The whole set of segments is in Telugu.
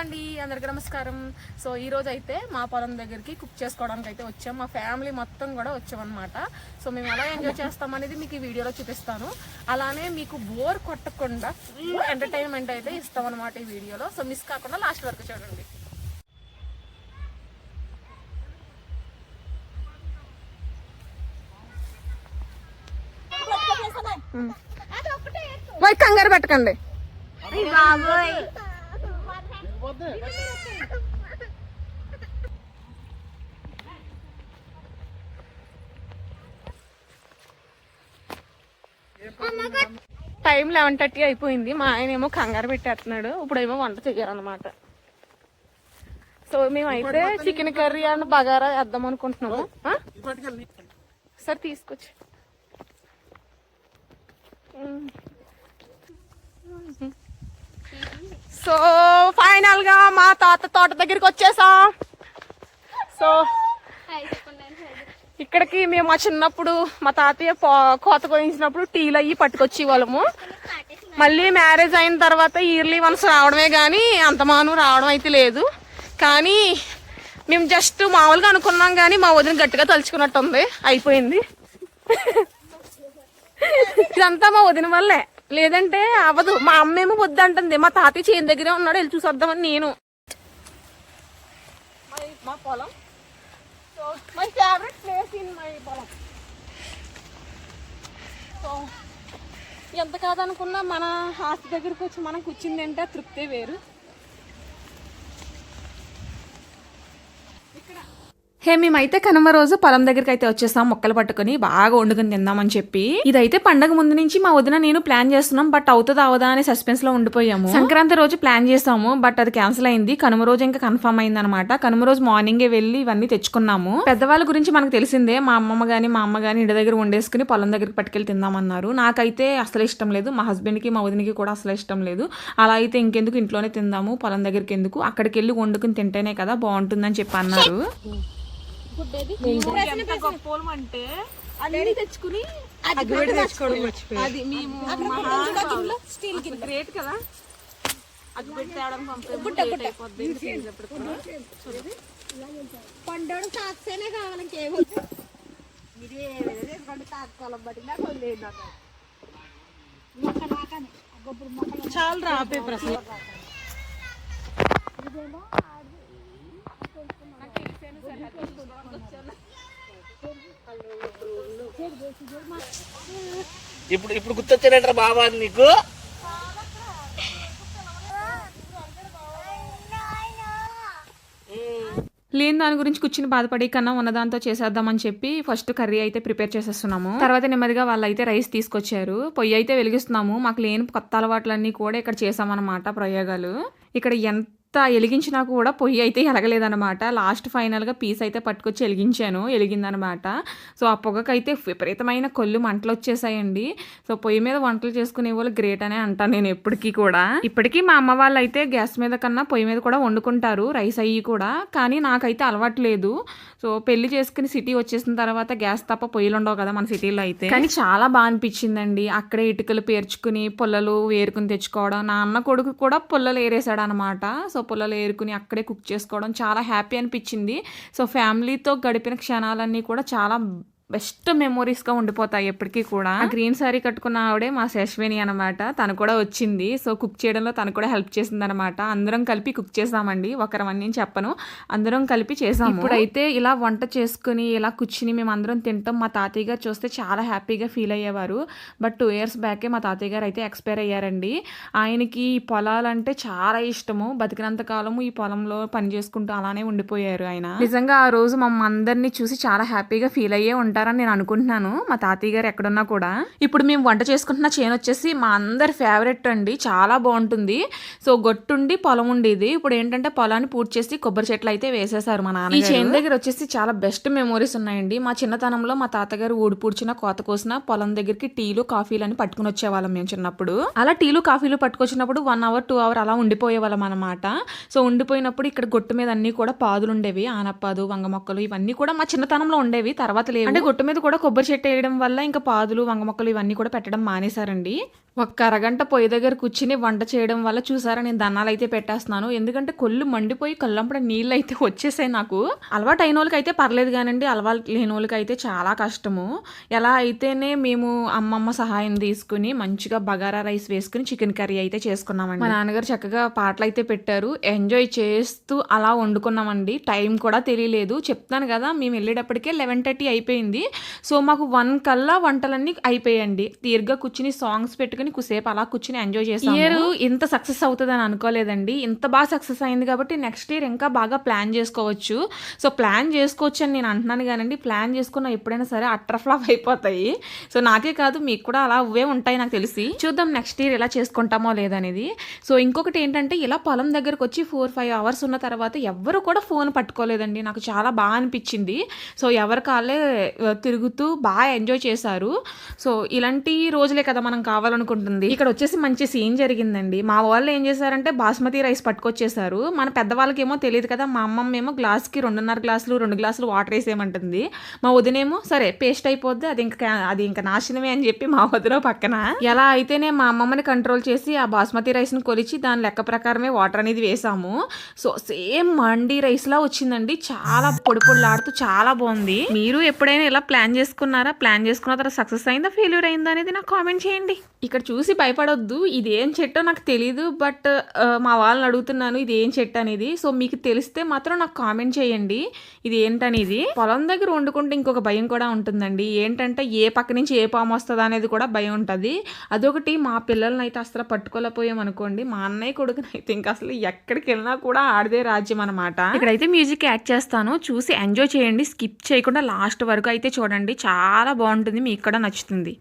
అండి, అందరికీ నమస్కారం. సో ఈ రోజు అయితే మా పొలం దగ్గరికి కుక్ చేసుకోవడానికి అయితే వచ్చాం. మా ఫ్యామిలీ మొత్తం కూడా వచ్చామన్నమాట. సో మేము ఎలా ఎంజాయ్ చేస్తామనేది మీకు ఈ వీడియోలో చూపిస్తాను. అలానే మీకు బోర్ కొట్టకుండా ఫుల్ ఎంటర్టైన్మెంట్ అయితే ఇస్తామన్నమాట ఈ వీడియోలో. సో మిస్ కాకుండా లాస్ట్ వరకు చూడండి. కంగారు పెట్టకండి. టైం 11:30 అయిపోయింది. మా ఆయన ఏమో కంగారు పెట్టేస్తున్నాడు. ఇప్పుడేమో వంట చెయ్యాలన్నమాట. సో మేమైతే చికెన్ కర్రీ అండ్ బగారా వేద్దాం అనుకుంటున్నాము. సరే తీసుకొచ్చి. సో ఫైనల్ గా మా తాత తోట దగ్గరికి వచ్చేసాం. సో ఇక్కడికి మేము చిన్నప్పుడు మా తాతయ్య కోత కోయించినప్పుడు టీలు అయ్యి పట్టుకొచ్చి వాళ్ళము. మళ్ళీ మ్యారేజ్ అయిన తర్వాత ఇయర్లీ వన్స్ రావడమే కానీ అంతమాను రావడం అయితే లేదు. కానీ మేము జస్ట్ మామూలుగా అనుకున్నాం కానీ మా వదిన గట్టిగా తలుచుకున్నట్టు ఉంది. అయిపోయింది. ఇదంతా మా వదిన వల్లే, లేదంటే అవ్వదు. మా అమ్మేమో వద్దంటుంది. మా తాతయ్య చేను దగ్గరే ఉన్నాడు, వెళ్ళి చూసొద్దామని నేను. మా పొలం, so my favourite place in my పొలం. సో ఎంత కాదనుకున్నా మన హాస్టల్ దగ్గరికి వచ్చి మనం కూర్చుందంటే తృప్తే వేరు. మేమైతే కనుమ రోజు పొలం దగ్గరికి అయితే వచ్చేసాం. మొక్కలు పట్టుకుని బాగా వండుకుని తిందామని చెప్పి. ఇదైతే పండగ ముందు నుంచి మా వదిన నేను ప్లాన్ చేస్తున్నాం. బట్ అవుతుందా అవదా అనే సస్పెన్స్ లో ఉండిపోయాము. సంక్రాంతి రోజు ప్లాన్ చేసాము, బట్ అది క్యాన్సిల్ అయింది. కనుమ రోజు ఇంకా కన్ఫర్మ్ అయింది అనమాట. కనుమ రోజు మార్నింగే వెళ్ళి ఇవన్నీ తెచ్చుకున్నాము. పెద్దవాళ్ళ గురించి మనకు తెలిసిందే. మా అమ్మమ్మ గాని మా అమ్మ గాని ఇంటి దగ్గర వండేసుకుని పొలం దగ్గరికి పట్టుకెళ్ళి తిందామన్నారు. నాకైతే అసలు ఇష్టం లేదు. మా హస్బెండ్ కి మా వదినకి కూడా అసలు ఇష్టం లేదు. అలా అయితే ఇంకెందుకు, ఇంట్లోనే తిందాము, పొలం దగ్గరికి ఎందుకు, అక్కడికి వెళ్ళి వండుకుని తింటేనే కదా బాగుంటుందని చెప్పి అన్నారు. ఎంత గొప్పలం అంటే అన్ని తెచ్చుకుని అది మేము గ్రేట్ కదా. అది పెట్టడం పండు సాక్షేనే కావాలి. ఇంకేమో చాలా రాపే ప్రశ్న. ఇప్పుడు గుర్తొచ్చానంటారా బాబా నీకు? లేని దాని గురించి కూర్చుని బాధపడే కన్నా ఉన్నదాంతో చేసేద్దామని చెప్పి ఫస్ట్ కర్రీ అయితే ప్రిపేర్ చేసేస్తున్నాము. తర్వాత నెమ్మదిగా వాళ్ళు అయితే రైస్ తీసుకొచ్చారు. పొయ్యి అయితే వెలిగిస్తున్నాము. మాకు లేని కొత్త అలవాట్లన్నీ కూడా ఇక్కడ చేసామన్నమాట ప్రయోగాలు. ఇక్కడ ఎంత వెలిగించినా కూడా పొయ్యి అయితే ఎలగలేదనమాట. లాస్ట్ ఫైనల్గా పీస్ అయితే పట్టుకొచ్చి వెలిగించాను, వెలిగిందనమాట. సో ఆ పొగకైతే విపరీతమైన కొల్లు మంటలు వచ్చేసాయండి. సో పొయ్యి మీద వంటలు చేసుకునే వాళ్ళు గ్రేట్ అనే అంటాను నేను ఎప్పటికీ కూడా. ఇప్పటికీ మా అమ్మ వాళ్ళు అయితే గ్యాస్ మీద కన్నా పొయ్యి మీద కూడా వండుకుంటారు రైస్ అయ్యి కూడా. కానీ నాకైతే అలవాటు లేదు. సో పెళ్లి చేసుకుని సిటీ వచ్చేసిన తర్వాత గ్యాస్ తప్ప పొయ్యిలు ఉండవు కదా మన సిటీలో అయితే. కానీ చాలా బాగా అనిపించిందండి. అక్కడే ఇటుకలు పేర్చుకుని పొల్లలు ఏరుకుని తెచ్చుకోవడం. నా అన్న కొడుకు కూడా పొల్లలు ఏరేసాడు అనమాట. సో పొలాలు ఏరుకుని అక్కడే కుక్ చేసుకోవడం చాలా హ్యాపీ అనిపించింది. సో ఫ్యామిలీతో గడిపిన క్షణాలన్నీ కూడా చాలా బెస్ట్ మెమోరీస్గా ఉండిపోతాయి ఎప్పటికీ కూడా. గ్రీన్ సారీ కట్టుకున్న ఆవిడే మా శశ్విని అనమాట. తను కూడా వచ్చింది. సో కుక్ చేయడంలో తను కూడా హెల్ప్ చేసింది అనమాట. అందరం కలిపి కుక్ చేసామండి. ఒకరమని చెప్పను, అందరం కలిపి చేసాము. ఇప్పుడైతే ఇలా వంట చేసుకుని ఇలా కూర్చుని మేము అందరం తింటాం. మా తాతయ్య గారు చూస్తే చాలా హ్యాపీగా ఫీల్ అయ్యేవారు. బట్ 2 years బ్యాకే మా తాతయ్య గారు అయితే ఎక్స్పైర్ అయ్యారండి. ఆయనకి ఈ పొలాలంటే చాలా ఇష్టము. బతికినంత కాలము ఈ పొలంలో పని చేసుకుంటూ అలానే ఉండిపోయారు ఆయన. నిజంగా ఆ రోజు మమ్మల్ని అందరినీ చూసి చాలా హ్యాపీగా ఫీల్ అయ్యే ఉంటారని నేను అనుకుంటున్నాను. మా తాతయ్య గారు ఎక్కడున్నా కూడా. ఇప్పుడు మేము వంట చేసుకుంటున్న చేను వచ్చేసి మా అందరి ఫేవరెట్ అండి. చాలా బాగుంటుంది. సో గొట్టుండి పొలం ఉండేది. ఇప్పుడు ఏంటంటే పొలాన్ని పూర్తి చేసి కొబ్బరి చెట్లు అయితే వేసేసారు మా నాన్న. ఈ చేను దగ్గర వచ్చేసి చాలా బెస్ట్ మెమోరీస్ ఉన్నాయండి. మా చిన్నతనంలో మా తాతగారు ఊడి పూడ్చిన కోత కోసిన పొలం దగ్గరికి టీలు కాఫీలు అని పట్టుకుని వచ్చేవాళ్ళం మేము చిన్నప్పుడు. అలా టీలు కాఫీలు పట్టుకొచ్చినప్పుడు 1 hour 2 hour అలా ఉండిపోయే వాళ్ళం అనమాట. సో ఉండిపోయినప్పుడు ఇక్కడ గొట్టు మీద అన్ని కూడా పాదులు ఉండేవి. ఆనపాదు, వంగ మొక్కలు ఇవన్నీ కూడా మా చిన్నతనంలో ఉండేవి. తర్వాత లేవు. అంటే గొట్టు మీద కూడా కొబ్బరి చెట్టు వేయడం వల్ల ఇంకా పాదులు, వంగ మొక్కలు ఇవన్నీ కూడా పెట్టడం మానేశారండి. ఒక్క అరగంట పొయ్యి దగ్గర కూర్చుని వంట చేయడం వల్ల చూసారా నేను దన్నాలు అయితే పెట్టేస్తున్నాను. ఎందుకంటే కొళ్ళు మండిపోయి కళ్ళంపడ నీళ్ళు అయితే వచ్చేసాయి నాకు. అలవాటు అయిన వాళ్ళకి అయితే పర్లేదు కానండి, అలవాటు లేని వాళ్ళకి అయితే చాలా కష్టము. ఎలా అయితేనే మేము అమ్మమ్మ సహాయం తీసుకుని మంచిగా బగారా రైస్ వేసుకుని చికెన్ కర్రీ అయితే చేసుకున్నామండి. మా నాన్నగారు చక్కగా పాటలు అయితే పెట్టారు, ఎంజాయ్ చేస్తూ అలా వండుకున్నామండి. టైం కూడా తెలియలేదు. చెప్తాను కదా, మేము వెళ్ళేటప్పటికే 11:30 అయిపోయింది. సో మాకు 1 కల్లా వంటలన్నీ అయిపోయాయండి. తీరిగ్గా కూర్చుని సాంగ్స్ పెట్టుకుని కుసేపు అలా కూర్చుని ఎంజాయ్ చేసాము. ఇయర్ ఇంత సక్సెస్ అవుతుందని అనుకోలేదండి. ఇంత బాగా సక్సెస్ అయింది కాబట్టి నెక్స్ట్ ఇయర్ ఇంకా బాగా ప్లాన్ చేసుకోవచ్చు. సో ప్లాన్ చేసుకోవచ్చు అని నేను అంటున్నాను కానండి, ప్లాన్ చేసుకున్న ఎప్పుడైనా సరే అట్టర్ ఫ్లాప్ అయిపోతాయి. సో నాకే కాదు మీకు కూడా అలా అవే ఉంటాయి నాకు తెలిసి. చూద్దాం నెక్స్ట్ ఇయర్ ఎలా చేసుకుంటామో లేదనేది. సో ఇంకొకటి ఏంటంటే, ఇలా పొలం దగ్గరకు వచ్చి 4-5 అవర్స్ ఉన్న తర్వాత ఎవ్వరు కూడా ఫోన్ పట్టుకోలేదండి. నాకు చాలా బాగా అనిపించింది. సో ఎవరి కాళ్ళే తిరుగుతూ బాగా ఎంజాయ్ చేశారు. సో ఇలాంటి రోజులే కదా మనం కావాలనుకుంటుంది. ఇక్కడ వచ్చేసి మంచి సీన్ జరిగిందండి. మా వాళ్ళు ఏం చేశారంటే బాస్మతి రైస్ పట్టుకొచ్చేసారు. మన పెద్దవాళ్ళకి ఏమో తెలియదు కదా, మా అమ్మమ్మ ఏమో గ్లాస్కి 2.5 గ్లాసులు 2 గ్లాసులు వాటర్ వేసేయమంటుంది. మా వదినేమో సరే పేస్ట్ అయిపోద్ది, అది ఇంకా నాశనమే అని చెప్పి మా వదిన పక్కన. ఎలా అయితేనే మా అమ్మమ్మని కంట్రోల్ చేసి ఆ బాస్మతి రైస్ని కొలిచి దాని లెక్క ప్రకారమే వాటర్ అనేది వేసాము. సో సేమ్ మండీ రైస్ లా వచ్చిందండి. చాలా పొడి పొడిలాడుతూ చాలా బాగుంది. మీరు ఎప్పుడైనా ఇలా ప్లాన్ చేసుకున్నారా? ప్లాన్ చేసుకున్న తర్వాత సక్సెస్ అయిందా ఫెయిల్యూర్ అయిందా అనేది నాకు కామెంట్ చేయండి. ఇక్కడ చూసి భయపడొద్దు, ఇది ఏం చెట్టో నాకు తెలీదు, బట్ మా వాళ్ళని అడుగుతున్నాను ఇది ఏం చెట్టు అనేది. సో మీకు తెలిస్తే మాత్రం నాకు కామెంట్ చేయండి ఇది ఏంటనేది. పొలం దగ్గర వండుకుంటే ఇంకొక భయం కూడా ఉంటుందండి. ఏంటంటే ఏ పక్క నుంచి ఏ పాము వస్తుందా అనేది కూడా భయం ఉంటుంది. అదొకటి, మా పిల్లల్ని అయితే అసలు పట్టుకోలేకపోయాం అనుకోండి. మా అన్నయ్య కొడుకుని అయితే ఇంకా అసలు ఎక్కడికి వెళ్ళినా కూడా ఆడదే రాజ్యం అనమాట. ఇక్కడైతే మ్యూజిక్ యాడ్ చేస్తాను, చూసి ఎంజాయ్ చేయండి. స్కిప్ చేయకుండా లాస్ట్ వరకు అయితే చూడండి, చాలా బాగుంటుంది, మీకు కూడా నచ్చుతుంది.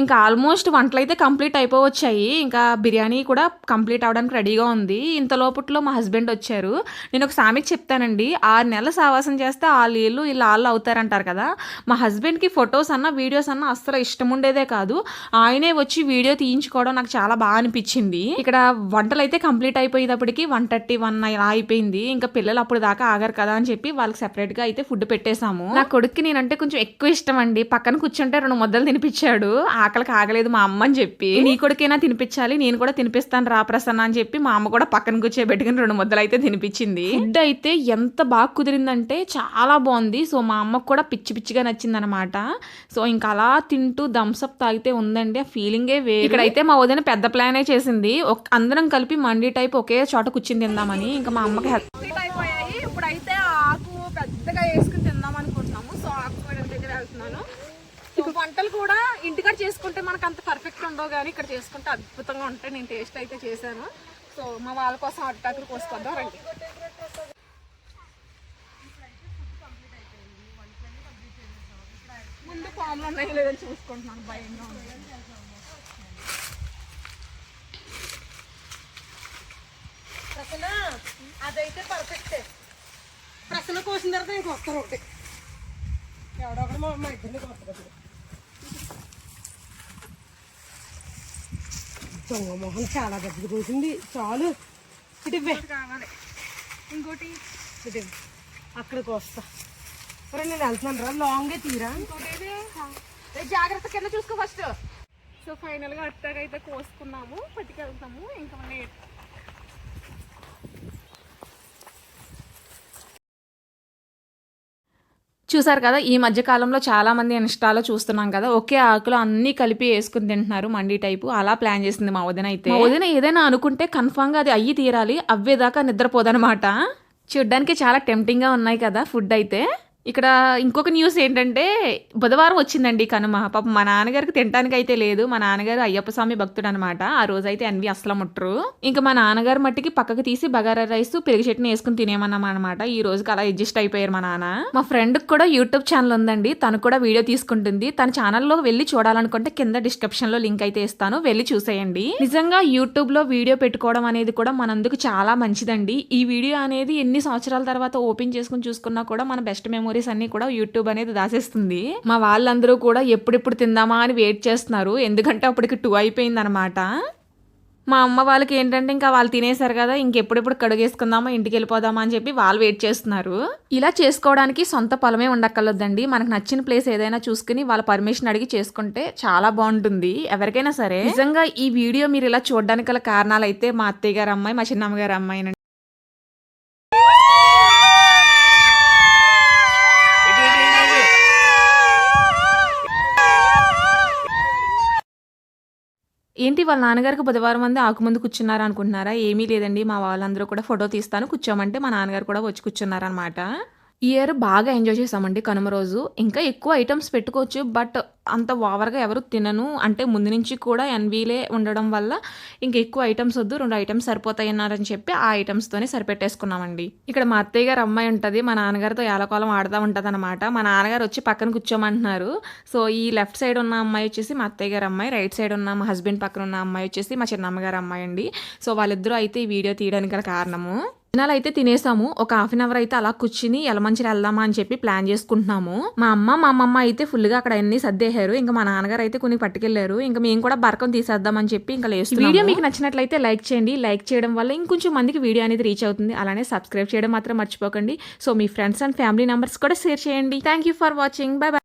ఇంకా ఆల్మోస్ట్ వంటలు అయితే కంప్లీట్ అయిపోవచ్చాయి. ఇంకా బిర్యానీ కూడా కంప్లీట్ అవడానికి రెడీగా ఉంది. ఇంత లోపట్లో మా హస్బెండ్ వచ్చారు. నేను ఒక సామెత చెప్తానండి, 6 నెలల సావాసం చేస్తే 6 ఏళ్ళు ఇలా ఆళ్ళు అవుతారంటారు కదా. మా హస్బెండ్కి ఫొటోస్ అన్నా వీడియోస్ అన్నా అస్సలు ఇష్టం ఉండేదే కాదు. ఆయనే వచ్చి వీడియో తీయించుకోవడం నాకు చాలా బాగా అనిపించింది. ఇక్కడ వంటలు అయితే కంప్లీట్ అయిపోయేటప్పటికి 1:30-1 ఇలా అయిపోయింది. ఇంకా పిల్లలు అప్పుడు దాకా ఆగారు కదా అని చెప్పి వాళ్ళకి సెపరేట్గా అయితే ఫుడ్ పెట్టేశాము. నా కొడుక్కి నేనంటే కొంచెం ఎక్కువ ఇష్టం అండి. పక్కన కూర్చుంటే 2 ముద్దలు తినిపించాడు. ఆకలికి ఆగలేదు మా అమ్మ అని చెప్పి, నీ కొడుకైనా తినిపించాలి, నేను కూడా తినిపిస్తాను రా ప్రసన్న అని చెప్పి మా అమ్మ కూడా పక్కన కూర్చోబెట్టుకుని 2 ముద్దలు అయితే తినిపించింది. ఫుడ్ అయితే ఎంత బాగా కుదిరిందంటే చాలా బాగుంది. సో మా అమ్మకు కూడా పిచ్చి పిచ్చిగా నచ్చింది అనమాట. సో ఇంకా అలా తింటూ థమ్స్అప్ తాగితే ఉందండి ఆ ఫీలింగే వేరు. ఇక్కడైతే మా వదిన పెద్ద ప్లానే చేసింది, అందరం కలిపి మండీ టైప్ ఒకే చోట కూర్చుని తిందామని. ఇంకా మా అమ్మకి అయిపోయాయి. ఇప్పుడైతే ఆకు పెద్దగా వేసుకుని తిందాం అనుకుంటున్నాము. సో ఆకు దగ్గర వెళ్తున్నాను. వంటలు కూడా ఇంటికాడ చేసుకుంటే మనకు అంత పర్ఫెక్ట్ ఉండవు, కానీ ఇక్కడ చేసుకుంటే అద్భుతంగా ఉంటాయి. నేను టేస్ట్ అయితే చేశాను. సో మా వాళ్ళ కోసం అట్టాకులు కోసుకొద్దాం రండి. ముందు పాములు ఉన్నాయి లేదని చూసుకుంటున్నాను, భయంగా ఉంది. ప్రసన్న అదైతే పర్ఫెక్టే. ప్రసన్న కోసిన తర్వాత ఇంక వస్తారు ఒకటి, ఎవడొకటి మా ఇద్దరిని కొత్తగా దొంగ మొహం చాలా పెద్దది కోసింది. చాలు ఇటు కావాలి. ఇంకోటి ఇటు అక్కడికి వస్తా. ఒరే నేను వెళ్తున్నాను రా, లాంగే తీరా. జాగ్రత్త కింద చూసుకో ఫస్ట్. సో ఫైనల్గా అట్టగా అయితే కోసుకున్నాము, పట్టుకెళ్తాము. ఇంకా మళ్ళీ చూసారు కదా, ఈ మధ్య కాలంలో చాలా మంది ఇన్స్టాలో చూస్తున్నాం కదా, ఒకే ఆకులో అన్ని కలిపి వేసుకుని తింటున్నారు మండి టైపు. అలా ప్లాన్ చేసింది మా వదిన అయితే. మా వదిన ఏదైనా అనుకుంటే కన్ఫామ్గా అది అయ్యి తీరాలి, అవ్వేదాకా నిద్రపోదనమాట. చూడ్డానికి చాలా టెంప్టింగ్గా ఉన్నాయి కదా ఫుడ్ అయితే. ఇక్కడ ఇంకొక న్యూస్ ఏంటంటే బుధవారం వచ్చిందండి కనుమ. పాపం మా నాన్నగారికి తినడానికి అయితే లేదు. మా నాన్నగారు అయ్యప్ప స్వామి భక్తుడు అనమాట. ఆ రోజు అయితే ఎన్వి అసలు ముట్టరు. ఇంకా మా నాన్నగారు మట్టికి పక్కకి తీసి బగారా రైస్ పెరుగు చట్నీ వేసుకుని తినేమన్నాం అనమాట. ఈ రోజుకి అలా అడ్జస్ట్ అయిపోయారు మా నాన్న. మా ఫ్రెండ్కి కూడా యూట్యూబ్ ఛానల్ ఉందండి, తను కూడా వీడియో తీసుకుంటుంది. తన ఛానల్లో వెళ్ళి చూడాలనుకుంటే కింద డిస్క్రిప్షన్ లో లింక్ అయితే ఇస్తాను, వెళ్ళి చూసేయండి. నిజంగా యూట్యూబ్ లో వీడియో పెట్టుకోవడం అనేది కూడా మనందుకు చాలా మంచిదండి. ఈ వీడియో అనేది ఎన్ని సంవత్సరాల తర్వాత ఓపెన్ చేసుకుని చూసుకున్నా కూడా మన బెస్ట్ మెమోరీస్ అన్ని కూడా యూట్యూబ్ అనేది దాసేస్తుంది. మా వాళ్ళందరూ కూడా ఎప్పుడెప్పుడు తిందామా అని వెయిట్ చేస్తున్నారు, ఎందుకంటే అప్పటికి 2 అయిపోయింది అనమాట. మా అమ్మ వాళ్ళకి ఏంటంటే ఇంకా వాళ్ళు తినేశారు కదా, ఇంకెప్పుడెప్పుడు కడుగేసుకుందామా ఇంటికి వెళ్ళిపోదామా అని చెప్పి వాళ్ళు వెయిట్ చేస్తున్నారు. ఇలా చేసుకోవడానికి సొంత పొలమే ఉండక్కర్లేదండి, మనకు నచ్చిన ప్లేస్ ఏదైనా చూసుకుని వాళ్ళ పర్మిషన్ అడిగి చేసుకుంటే చాలా బాగుంటుంది ఎవరికైనా సరే. నిజంగా ఈ వీడియో మీరు ఇలా చూడడానికి గల కారణాలు అయితే మా అత్తయ్య గారు అమ్మాయి, మా చిన్నమ్మ గారు అమ్మాయి. ఏంటి వాళ్ళ నాన్నగారికి బుధవారం మంది ఆకు ముందు కూర్చున్నారా అనుకుంటున్నారా? ఏమీ లేదండి, మా వాళ్ళందరూ కూడా ఫోటో తీస్తాను కూర్చోమంటే మా నాన్నగారు కూడా వచ్చి కూర్చున్నారనమాట. ఈ ఇయర్ బాగా ఎంజాయ్ చేసామండి కనుమ రోజు. ఇంకా ఎక్కువ ఐటమ్స్ పెట్టుకోవచ్చు, బట్ అంత ఓవర్గా ఎవరు తినను అంటే ముందు నుంచి కూడా ఎన్వీలే ఉండడం వల్ల ఇంక ఎక్కువ ఐటమ్స్ వద్దు, 2 ఐటమ్స్ సరిపోతాయి అన్నారని చెప్పి ఆ ఐటమ్స్తోనే సరిపెట్టేసుకున్నామండి. ఇక్కడ మా అత్తయ్య గారు అమ్మాయి ఉంటుంది, మా నాన్నగారితో ఏలకోలం ఆడుతూ ఉంటుంది అనమాట. మా నాన్నగారు వచ్చి పక్కన కూర్చోమంటున్నారు. సో ఈ లెఫ్ట్ సైడ్ ఉన్న అమ్మాయి వచ్చేసి మా అత్తయ్య గారు అమ్మాయి, రైట్ సైడ్ ఉన్న మా హస్బెండ్ పక్కన ఉన్న అమ్మాయి వచ్చేసి మా చిన్నమ్మగారు అమ్మాయి అండి. సో వాళ్ళిద్దరూ అయితే ఈ వీడియో తీయడానికి గల కారణము. దినాలు అయితే తినేసాము, ఒక హాఫ్ అన్ అవర్ అయితే అలా కూర్చుని ఎలమంచిని వెళ్దామా అని చెప్పి ప్లాన్ చేసుకుంటున్నాము. మా అమ్మమ్మ అయితే ఫుల్గా అక్కడ అన్ని సర్దేశారు, ఇంకా మా నాన్నగారు అయితే కొన్ని పట్టుకెళ్లారు. ఇంకా మేము కూడా బరకం తీసేద్దామని చెప్పి ఇంకా లేదు. వీడియో మీకు నచ్చినట్లయితే లైక్ చేయండి, లైక్ చేయడం వల్ల ఇంకొంచెం మందికి వీడియో అనేది రీచ్ అవుతుంది. అలానే సబ్స్క్రైబ్ చేయడం మాత్రం మర్చిపోకండి. So me friends and family members కూడా షేర్ చేయండి. Thank you for watching, by by.